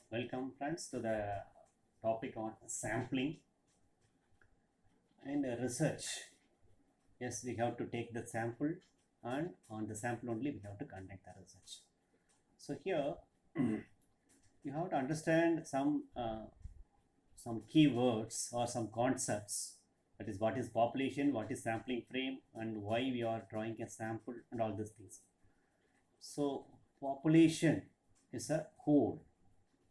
Welcome friends to the topic on sampling and research. Yes, we have to take the sample and on the sample only we have to conduct the research. So here you have to understand some keywords or some concepts. That is, what is population, what is sampling frame, and why we are drawing a sample and all these things. So population is a whole.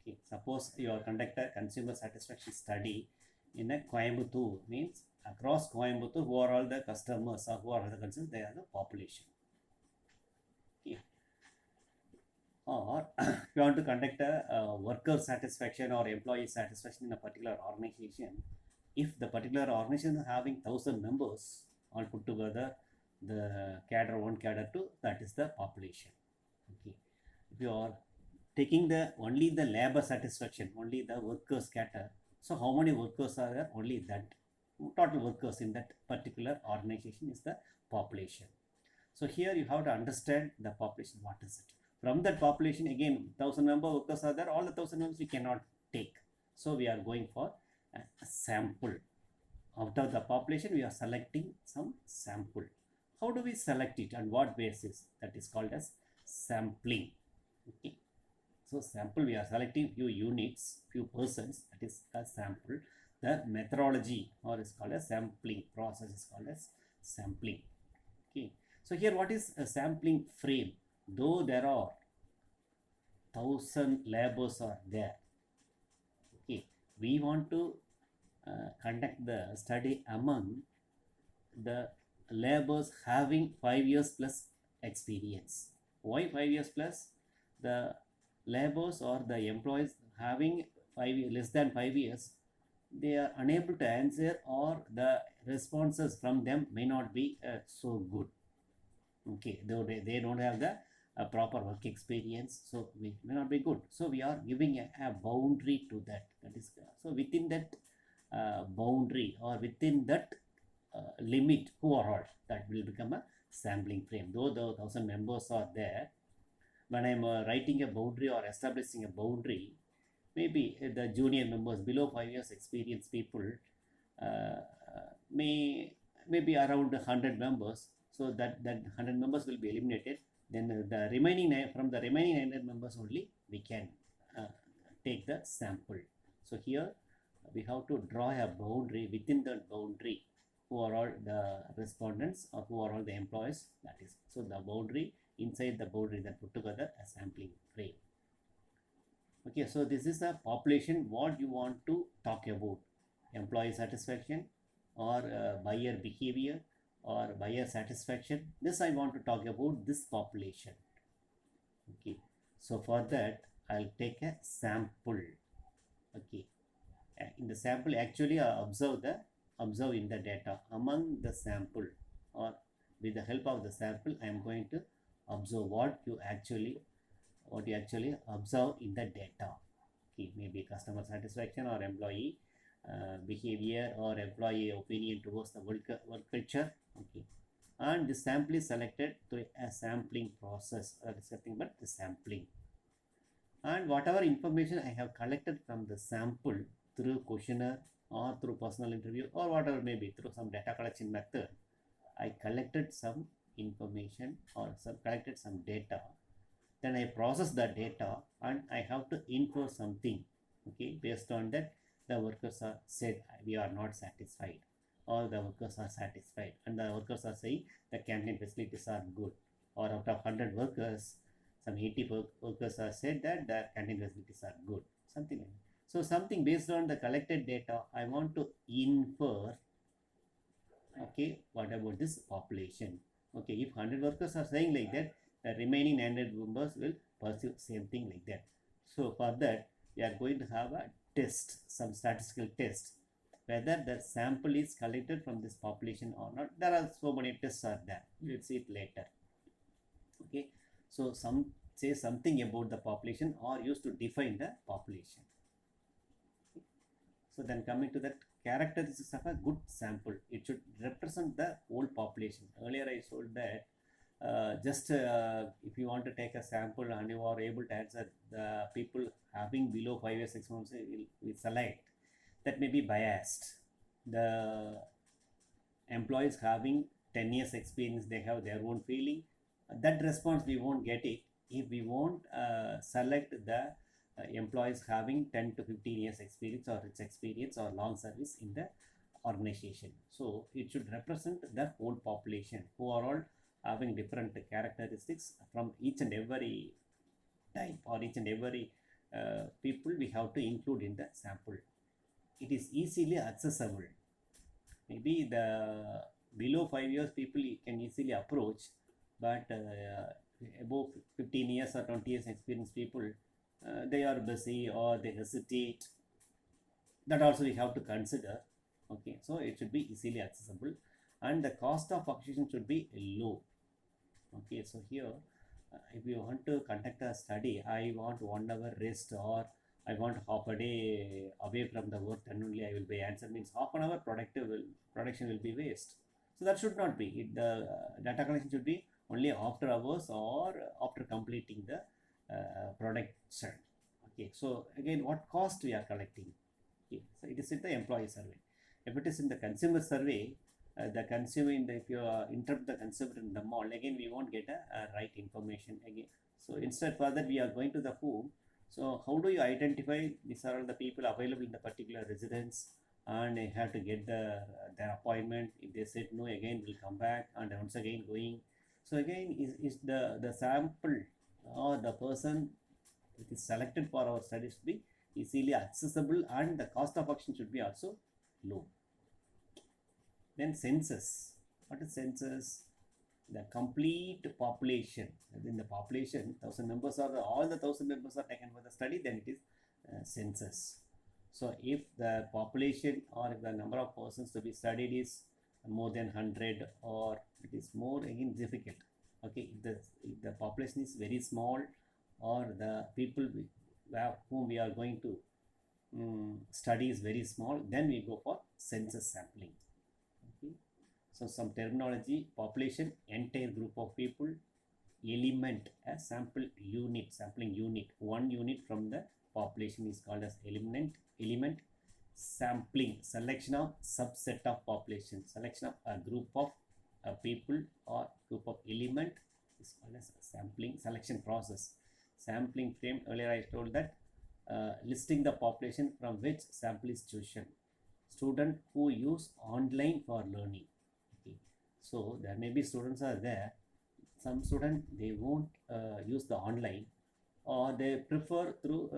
Okay, suppose you are conduct a consumer satisfaction study in a Coimbatore, means across Coimbatore, who are all the customers or who are the consumers, they are the population. Okay. Or if you want to conduct a worker satisfaction or employee satisfaction in a particular organization, if the particular organization is having 1,000 members all put together, the cadre 1, cadre 2, that is the population. Okay. If you are taking only the labor satisfaction, only the workers scatter. So how many workers are there? Only that total workers in that particular organization is the population. So here you have to understand the population. What is it? From that population, again, 1,000 member workers are there. All the 1,000 members we cannot take. So we are going for a sample. Out of the population, we are selecting some sample. How do we select it and what basis? That is called as sampling. Okay. So sample, we are selecting few units, few persons, that is a sample. The methodology or is called as sampling process is called as sampling. Okay. So here what is a sampling frame? Though there are 1,000 labors are there, okay, we want to conduct the study among the labors having 5 years plus experience. Why 5 years plus? The labors or the employees having less than 5 years, they are unable to answer or the responses from them may not be so good. Okay, they don't have the proper work experience, so we may not be good. So we are giving a boundary to that. That is, so within that boundary or within that limit overall, that will become a sampling frame. Though the 1,000 members are there, when I'm writing a boundary or establishing a boundary, maybe the junior members below 5 years experience people uh, may be around 100 members. So that 100 members will be eliminated. Then the remaining from the remaining 100 members only we can take the sample. So here we have to draw a boundary. Within the boundary, who are all the respondents or who are all the employees, that is. So the boundary, inside the boundary, that put together a sampling frame. Okay, so this is the population. What you want to talk about? Employee satisfaction or buyer behavior or buyer satisfaction. This I want to talk about this population. Okay, so for that I'll take a sample. Okay, in the sample actually I observe in the data among the sample, or with the help of the sample I am going to observe what you actually observe in the data. Okay, maybe customer satisfaction or employee behavior or employee opinion towards the work culture. Okay, and the sample is selected through a sampling process. That is nothing but the sampling. And whatever information I have collected from the sample through questionnaire or through personal interview or whatever, maybe through some data collection method, I collected some information or collected some data. Then I process the data and I have to infer something. Okay, based on that, the workers are said we are not satisfied, or the workers are satisfied, and the workers are saying the canteen facilities are good, or out of 100 workers, some 80 workers are said that the canteen facilities are good, something like that. So something based on the collected data, I want to infer. Okay, what about this population? Okay, if 100 workers are saying like that, the remaining 900 members will pursue same thing like that. So for that, we are going to have a test, some statistical test, whether the sample is collected from this population or not. There are so many tests are there. We'll see it later. Okay, so some say something about the population or used to define the population. Okay. So then coming to that characteristics of a good sample, it should represent the whole population. Earlier I told that just if you want to take a sample and you are able to answer, the people having below 5 years 6 months will select, that may be biased. The employees having 10 years experience, they have their own feeling. That response we won't get it if we won't select the employees having 10 to 15 years experience or its experience or long service in the organization. So it should represent the whole population who are all having different characteristics from each and every type or each and every people we have to include in the sample. It is easily accessible. Maybe the below 5 years people can easily approach, but above 15 years or 20 years experience people, they are busy or they hesitate. That also we have to consider. Okay, so it should be easily accessible and the cost of acquisition should be low. Okay, so here if you want to conduct a study, I want 1 hour rest or I want half a day away from the work, then only I will be answer, means half an hour production will be waste. So that should not be it. The data collection should be only after hours or after completing the production. Okay, so again, what cost we are collecting? Okay, so it is in the employee survey. If it is in the consumer survey, the consumer if you interrupt the consumer in the mall, again we won't get a right information again. So instead for that we are going to the home. So how do you identify these are all the people available in the particular residence, and they have to get their appointment. If they said no, again will come back and once again going. So again is the sample or the person which is selected for our studies to be easily accessible and the cost of action should be also low. Then census. What is census? The complete population. Within the population, 1000 members are all the 1000 members are taken for the study, then it is census. So if the population or if the number of persons to be studied is more than 100 or it is more, again difficult. Okay, if the population is very small or the people whom we are going to study is very small, then we go for census sampling. Okay, so some terminology: population, entire group of people; element, a sample unit, sampling unit, one unit from the population is called as element. Sampling, selection of subset of population, selection of a group of people or group of element is called as sampling. Selection process. Sampling frame, earlier I told that listing the population from which sample is chosen. Student who use online for learning. Okay, so there may be students are there, some student they won't use the online or they prefer through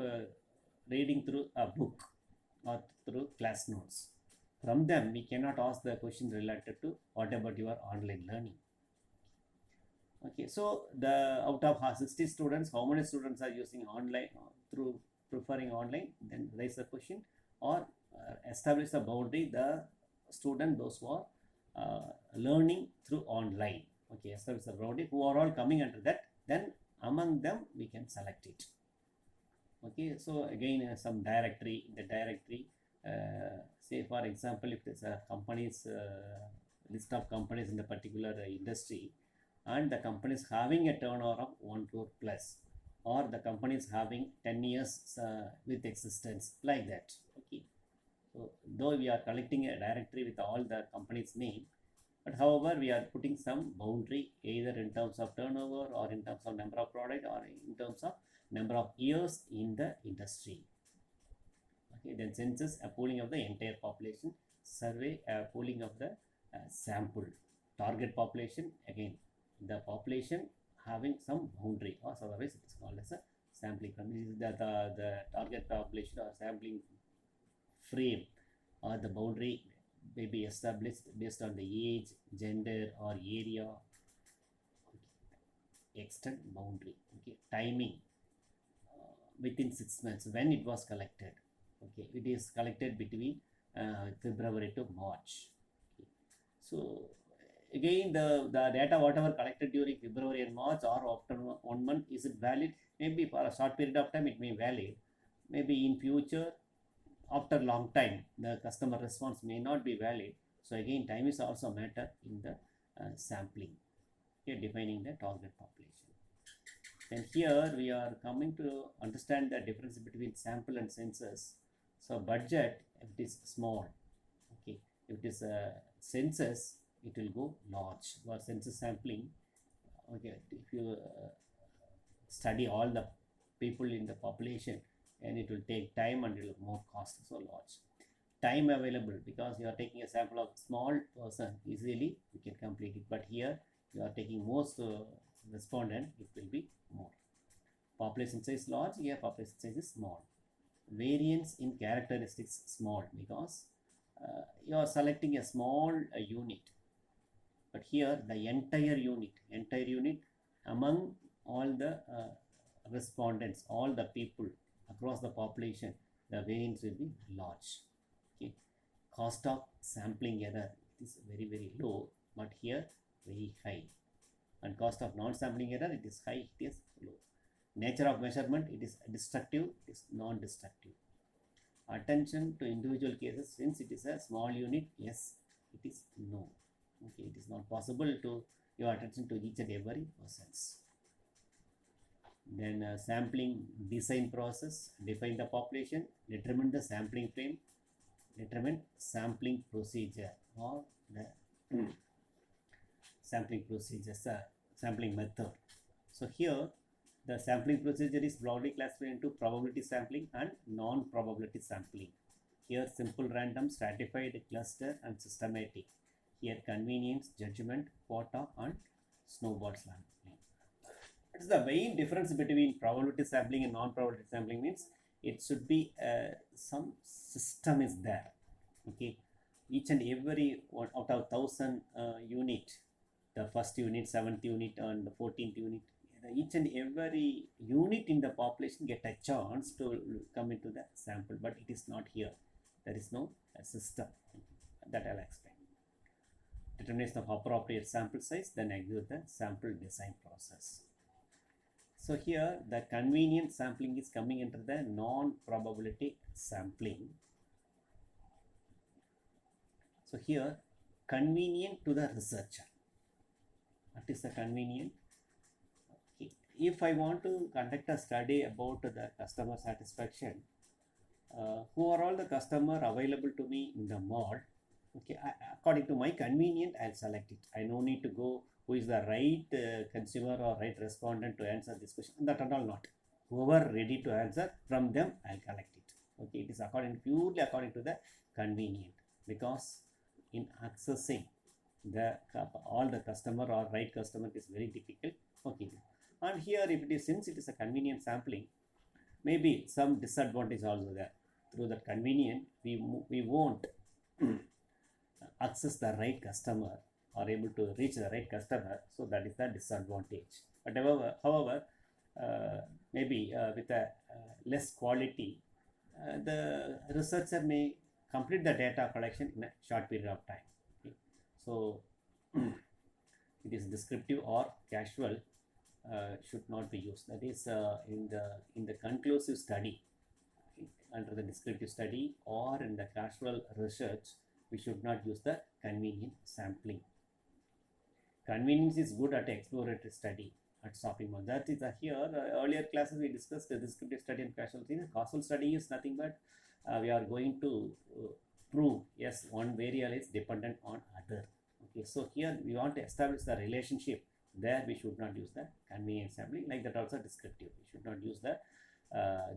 reading through a book or through class notes. From them we cannot ask the question related to what about your online learning. Okay, so the out of 60 students, how many students are using online through preferring online? Then raise the question or establish the boundary, the student those who are learning through online. Okay, establish the boundary who are all coming under that, then among them we can select it. Okay, so again some directory, in the directory say for example if there's a company's list of companies in the particular industry and the company is having a turnover of 1 crore plus, or the company is having 10 years with existence, like that. Okay, so though we are collecting a directory with all the company's name, but however we are putting some boundary either in terms of turnover or in terms of number of product or in terms of number of years in the industry. Okay, then census, a pooling of the entire population. Survey, a pooling of the sample. Target population, again the population having some boundary, or otherwise it is called as a sampling. This is the target population or sampling frame or the boundary may be established based on the age, gender or area. Okay. Extent boundary. Okay, timing within 6 months when it was collected. Okay, it is collected between February to March. Okay. So again the data whatever collected during February and March or after 1 month, is it valid? Maybe for a short period of time it may valid, maybe in future after long time the customer response may not be valid. So again time is also a matter in the sampling. Okay, defining the target population. And here we are coming to understand the difference between sample and census. So budget, if it is small, okay, if it is a census, it will go large. For census sampling, okay, if you study all the people in the population, and it will take time and it will more cost, so large. Time available, because you are taking a sample of small person, easily you can complete it, but here you are taking most respondent, it will be more. Population size large, here population size is small. Variance in characteristics small, because you are selecting a small unit, but here the entire unit among all the respondents, all the people across the population, the variance will be large. Okay, cost of sampling error is very low, but here very high, and cost of non-sampling error, it is high, it is low. Nature of measurement, it is destructive, it is non-destructive. Attention to individual cases, since it is a small unit, yes, it is no. Okay, it is not possible to give attention to each and every persons. Then sampling design process, define the population, determine the sampling frame, determine sampling procedure, or the sampling procedures, sampling method. So here the sampling procedure is broadly classified into probability sampling and non-probability sampling. Here simple random, stratified, cluster, and systematic. Here convenience, judgment, quota, and snowball sampling. What is the main difference between probability sampling and non-probability sampling? Means it should be some system is there. Okay, each and every one out of 1000 unit, the first unit, 7th unit, and the 14th unit, each and every unit in the population get a chance to come into the sample, but it is not here. There is no system. That I'll explain. Determination of appropriate sample size, then execute the sample design process. So here the convenient sampling is coming into the non-probability sampling. So here convenient to the researcher. What is the convenient? If I want to conduct a study about the customer satisfaction, who are all the customer available to me in the mall, okay, according to my convenient, I'll select it. I no need to go who is the right consumer or right respondent to answer this question. That and all not. Whoever ready to answer, from them I'll collect it. Okay, it is purely according to the convenient, because in accessing the all the customer or right customer is very difficult. Okay, and here if it is, since it is a convenient sampling, maybe some disadvantage also there. Through the convenient, we won't access the right customer or able to reach the right customer, so that is the disadvantage. But however, maybe with a less quality, the researcher may complete the data collection in a short period of time. Okay. So it is descriptive or casual should not be used. That is in the conclusive study, okay, under the descriptive study or in the casual research, we should not use the convenient sampling. Convenience is good at exploratory study at shopping mall. That is here earlier classes we discussed the descriptive study and casual study. Causal study is nothing but we are going to prove yes, one variable is dependent on other. Okay, so here we want to establish the relationship. There we should not use the convenient sampling. Like that also descriptive. We should not use the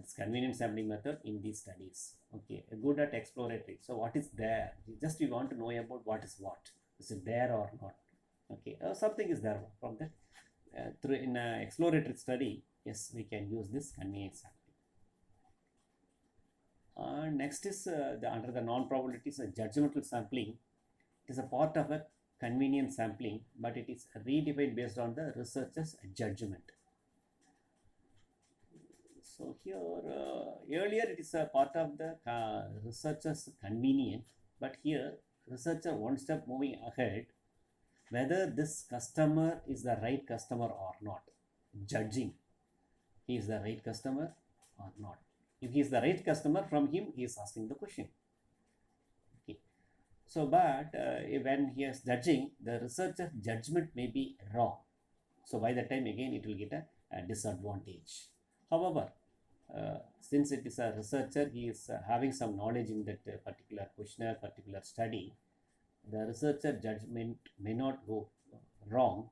this convenient sampling method in these studies. Okay, good at exploratory. So what is there? Just we want to know about what is what. Is it there or not? Okay, something is there from that. Through in exploratory study, yes, we can use this convenient sampling. Next is under the non-probabilities, judgmental sampling. It is a part of a convenient sampling, but it is redefined based on the researcher's judgment. So here earlier it is a part of the researcher's convenient, but here researcher one step moving ahead, whether this customer is the right customer or not, judging he is the right customer or not. If he is the right customer, from him he is asking the question. Okay. So but when he is judging, the researcher's judgment may be wrong. So by that time again it will get a disadvantage. However, since it is a researcher, he is having some knowledge in that particular questionnaire, particular study, the researcher judgment may not go wrong.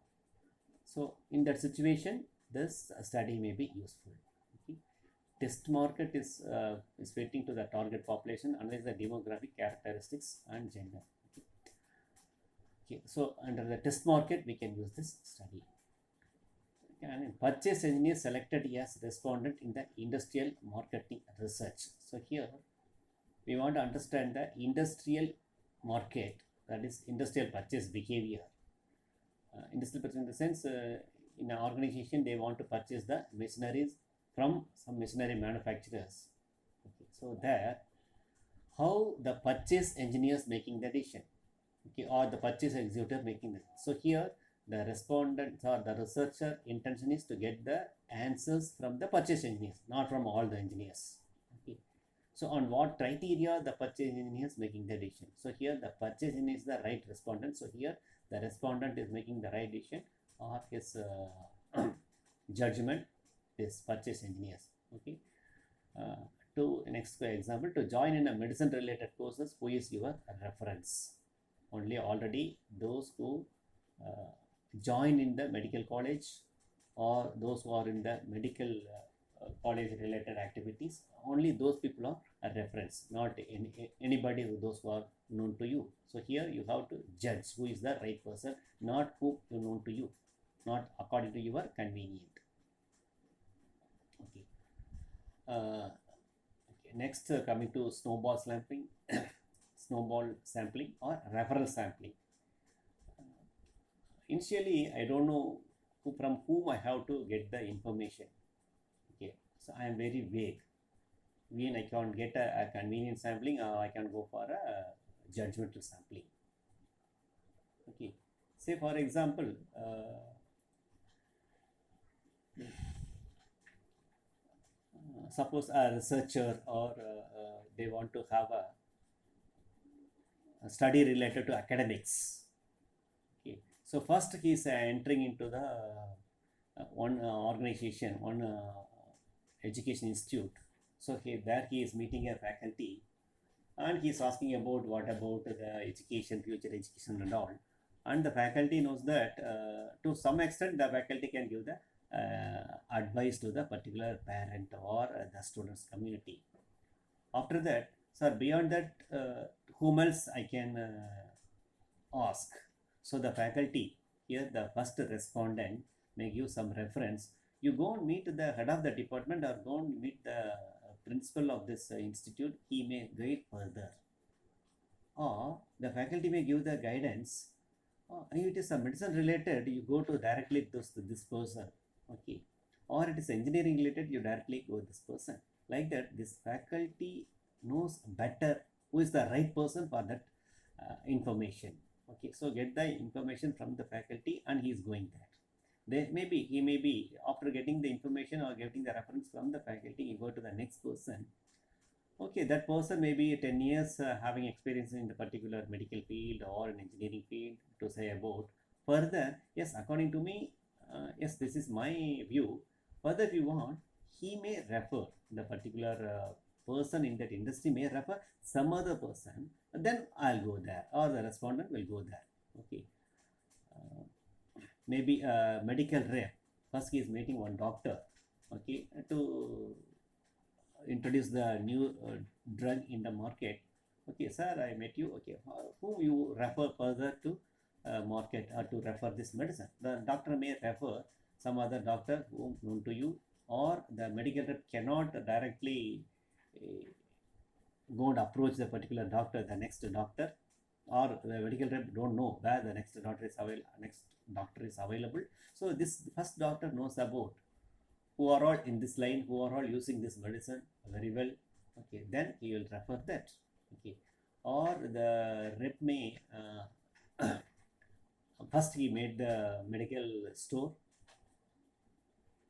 So in that situation, this study may be useful. Okay. Test market is fitting to the target population, analyze the demographic characteristics and gender. Okay. So under the test market, we can use this study. And purchase engineer selected as respondent in the industrial marketing research. So here we want to understand the industrial market, that is industrial purchase behavior. Industrial purchase in the sense, in an organization they want to purchase the machineries from some machinery manufacturers. Okay. So there, how the purchase engineers making the decision, okay, or the purchase executive making the. So here the respondent or the researcher intention is to get the answers from the purchase engineers, not from all the engineers. Okay. So on what criteria the purchase engineer is making the decision. So here the purchase engineer is the right respondent. So here the respondent is making the right decision, or his judgment is purchase engineers. Okay. To next example, to join in a medicine related courses, who is your reference? Only already those who join in the medical college, or those who are in the medical college related activities, only those people are a reference, not anybody those who are known to you. So here you have to judge who is the right person, not who is known to you, not according to your convenient. Okay. Okay. Next, coming to snowball sampling, snowball sampling or referral sampling. Initially, I don't know from whom I have to get the information. Okay, so I am very vague. When I can't get a convenient sampling, or I can go for a judgmental sampling. Okay, say for example, suppose a researcher, or they want to have a study related to academics. Okay, so first he is entering into the one organization, one education institute. So there he is meeting a faculty, and he is asking about what about the education, future education and all. And the faculty knows that to some extent the faculty can give the advice to the particular parent or the students community. After that, sir, beyond that, whom else I can ask? So the faculty, here the first respondent may give some reference. You go and meet the head of the department, or go and meet the principal of this institute. He may guide further, or the faculty may give the guidance. If it is a medicine related, you go to directly to this person. Okay, or it is engineering related, you directly go with this person. Like that, this faculty knows better who is the right person for that information. Okay, so get the information from the faculty, and he is going there. He may be after getting the information or getting the reference from the faculty, you go to the next person. Okay, that person may be 10 years having experience in the particular medical field or an engineering field to say about. Further, yes, according to me, yes, this is my view. Further, if you want, he may refer the particular person in that industry may refer some other person, then I'll go there, or the respondent will go there. Okay. Maybe a medical rep. First he is meeting one doctor, okay, to introduce the new drug in the market. Okay, sir, I met you. Okay, whom you refer further to market or to refer this medicine? The doctor may refer some other doctor whom known to you, or the medical rep cannot directly go and approach the particular doctor, the next doctor, or the medical rep don't know where the next doctor is available. So this first doctor knows about who are all in this line, who are all using this medicine very well. Okay, then he will refer that. Okay, or the rep may first he made the medical store.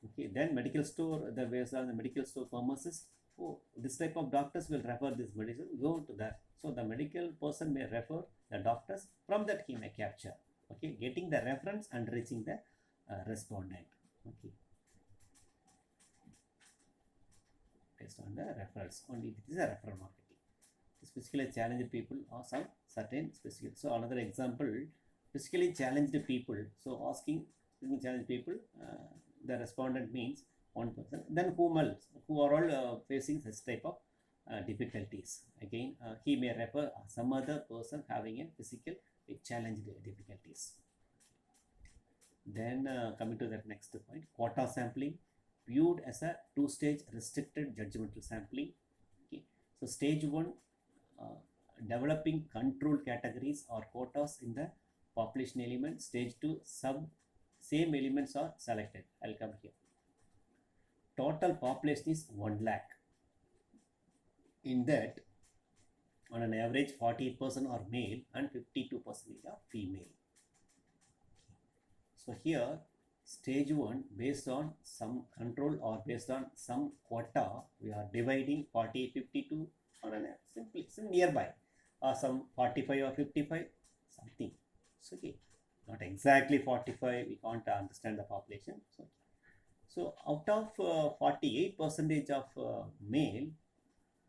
Okay, then medical store, the ways are the medical store pharmacist. Oh, this type of doctors will refer this medicine, go to that. So the medical person may refer the doctors, from that he may capture. Okay, getting the reference and reaching the respondent. Okay, based on the referrals only. This is a referral marketing. Physically challenged people or some certain specific. So another example, physically challenged people. So asking physically challenged people, the respondent means one person. Then whom else? Who are all facing such type of difficulties. Again, he may refer some other person having a physical challenged difficulties. Then coming to that next point, quota sampling, viewed as a two-stage restricted judgmental sampling. Okay, so stage one, developing control categories or quotas in the population element. Stage two, same elements are selected. I'll come here. Total population is 1 lakh. In that, on an average, 48% are male and 52% are female. So here, stage one, based on some control or based on some quota, we are dividing 48, 52 on a simply nearby, or some 45 or 55, something. So okay, not exactly 45, we can't understand the population. So out of 48% of male,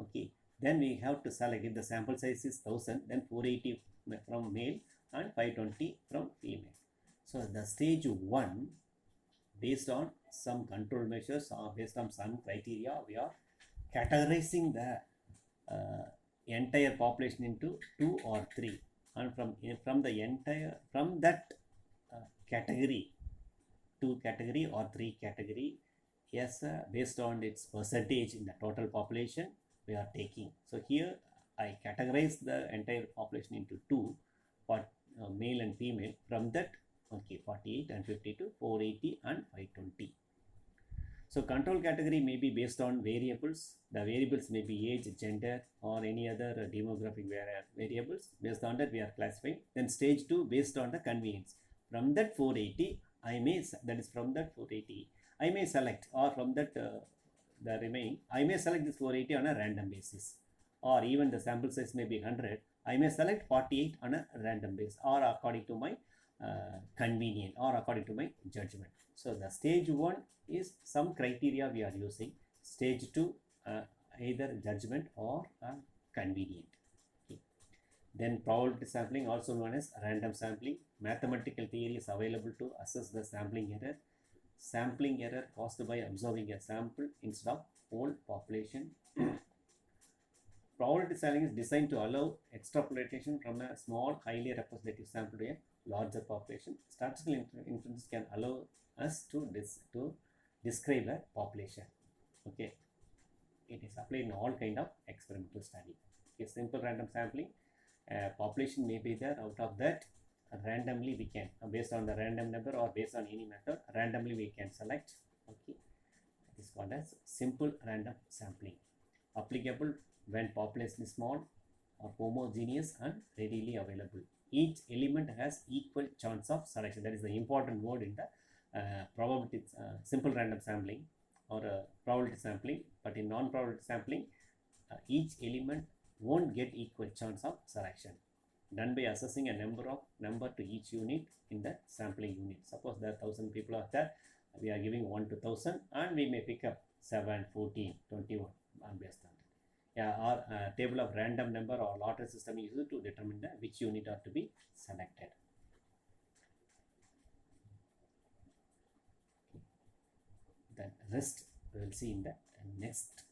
okay, then we have to select, if the sample size is 1000, then 480 from male and 520 from female. So the stage one, based on some control measures or based on some criteria, we are categorizing the entire population into 2 or 3, and from that category, 2 category or 3 category, yes, based on its percentage in the total population we are taking. So here I categorize the entire population into 2, for male and female. From that, okay, 48 and 52, 480 and 520. So control category may be based on variables. The variables may be age, gender, or any other demographic variables. Based on that, we are classifying. Then stage 2, based on the convenience. From that 480, I may select, or from that the remaining, I may select this 480 on a random basis, or even the sample size may be 100. I may select 48 on a random basis, or according to my convenience, or according to my judgment. So the stage 1 is some criteria we are using. Stage 2, either judgment or convenient. Okay. Then probability sampling, also known as random sampling. Mathematical theory is available to assess the sampling error. Sampling error caused by observing a sample instead of whole population. Probability sampling is designed to allow extrapolation from a small, highly representative sample to a larger population. Statistical inference can allow us to describe a population. Okay, it is applied in all kind of experimental study. Okay, simple random sampling, population may be there. Out of that, randomly we can, based on the random number or based on any method, randomly we can select. Okay, it is called as simple random sampling. Applicable when population is small, or homogeneous and readily available. Each element has equal chance of selection. That is the important word in the probability simple random sampling or probability sampling. But in non-probability sampling, each element won't get equal chance of selection, done by assessing a number to each unit in the sampling unit. Suppose there are 1000 people are there, we are giving 1 to 1000, and we may pick up 7, 14, 21 based on that. Yeah, or table of random number or lottery system is used to determine which unit are to be selected. Then rest we will see in the next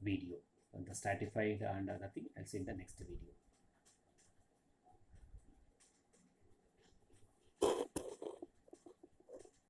video. The stratified and other thing I'll see in the next video.